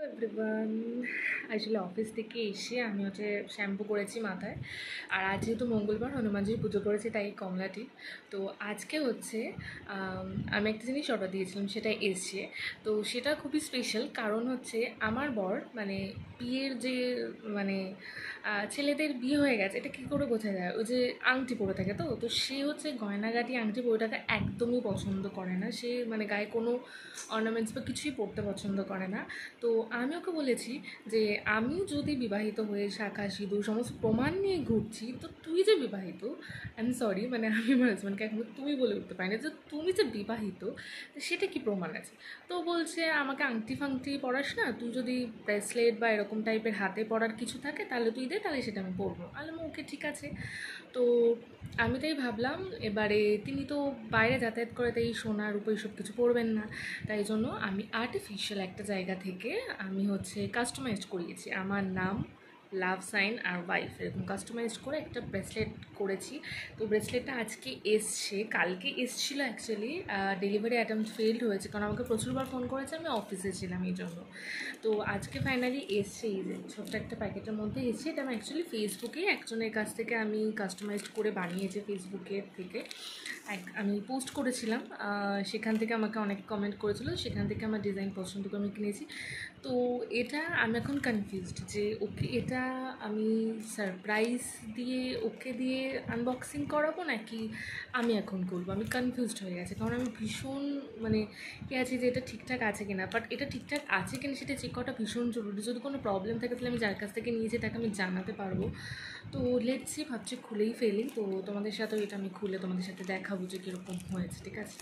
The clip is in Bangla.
এভরিওয়ান, আসলে অফিস থেকে এসে আমি শ্যাম্পু করেছি মাথায়। আর আজ যেহেতু মঙ্গলবার, হনুমানজির পুজো করেছি, তাই কমলাটি। তো আজকে আমি একটা জিনিস অর্ডার দিয়েছিলাম, সেটা এসছে। তো সেটা খুবই স্পেশাল, কারণ আমার বর বিয়ের যে মানে ছেলেদের বিয়ে হয়ে গেছে, এটা কী করে বোঝা যায়, ওই যে আংটি পরে থাকে। তো তো সে গয়নাগাটি আংটি পরে থাকা একদমই পছন্দ করে না। সে গায়ে কোনো অর্নামেন্টস বা কিছুই পরতে পছন্দ করে না। তো আমি ওকে বলেছি যে আমি যদি বিবাহিত হয়ে শাঁখা সিঁদুর সমস্ত প্রমাণ নিয়ে ঘুরছি, তো তুই যে বিবাহিত, আই এম সরি, আমি আমার হাজব্যান্ডকে এখনও তুমি বলে উঠতে পারি না, যে তুমি যে বিবাহিত সেটা কি প্রমাণ আছে। তো বলছে আমাকে আংটি ফাংটি পরাস না, তুই যদি ব্রেসলেট বা এরকম টাইপের হাতে পরার কিছু থাকে তাহলে তুই দে, তাহলে সেটা আমি পরবো। ওকে ঠিক আছে। তো আমি তাই ভাবলাম, এবারে তিনি তো বাইরে যাতায়াত করে, তাই সোনার উপর সব কিছু পরবেন না। তাই জন্য আমি আর্টিফিশিয়াল একটা জায়গা থেকে আমি কাস্টমাইজড করিয়েছি আমার নাম, লাভ সাইন আর ওয়াইফ, এরকম কাস্টমাইজড করে একটা ব্রেসলেট করেছি। তো ব্রেসলেটটা আজকে এসছে, কালকে এসছিলো অ্যাকচুয়ালি। ডেলিভারি অ্যাটেম্পট ফেলড হয়েছে, কারণ আমাকে প্রচুরবার ফোন করেছে, আমি অফিসে ছিলাম এই জন্য। তো আজকে ফাইনালি এসছে, এই যে ছোট্ট একটা প্যাকেটের মধ্যে এসছে। এটা আমি অ্যাকচুয়ালি ফেসবুকে একজনের কাছ থেকে আমি কাস্টমাইজড করে বানিয়েছি। ফেসবুকের থেকে আমি পোস্ট করেছিলাম, সেখান থেকে আমাকে অনেক কমেন্ট করেছিল, সেখান থেকে আমার ডিজাইন পছন্দ করে আমি কিনেছি। তো এটা আমি এখন কনফিউজড যে ওকে এটা আমি সারপ্রাইজ দিয়ে ওকে দিয়ে আনবক্সিং করাবো নাকি আমি এখন করবো। আমি কনফিউজড হয়ে গেছে, কারণ আমি ভীষণ আছি যে এটা ঠিকঠাক আছে কিনা। বাট এটা ঠিকঠাক আছে কিনা সেটা চেক করাটা ভীষণ জরুরি। যদি কোনো প্রবলেম থাকে তাহলে আমি যার কাছ থেকে নিয়েছি তাকে আমি জানাতে পারবো। তো লেটস সি, ভাবছি খুলেই ফেলি। তো তোমাদের সাথেও এটা আমি খুলে তোমাদের সাথে দেখাবো যে কীরকম হয়েছে, ঠিক আছে।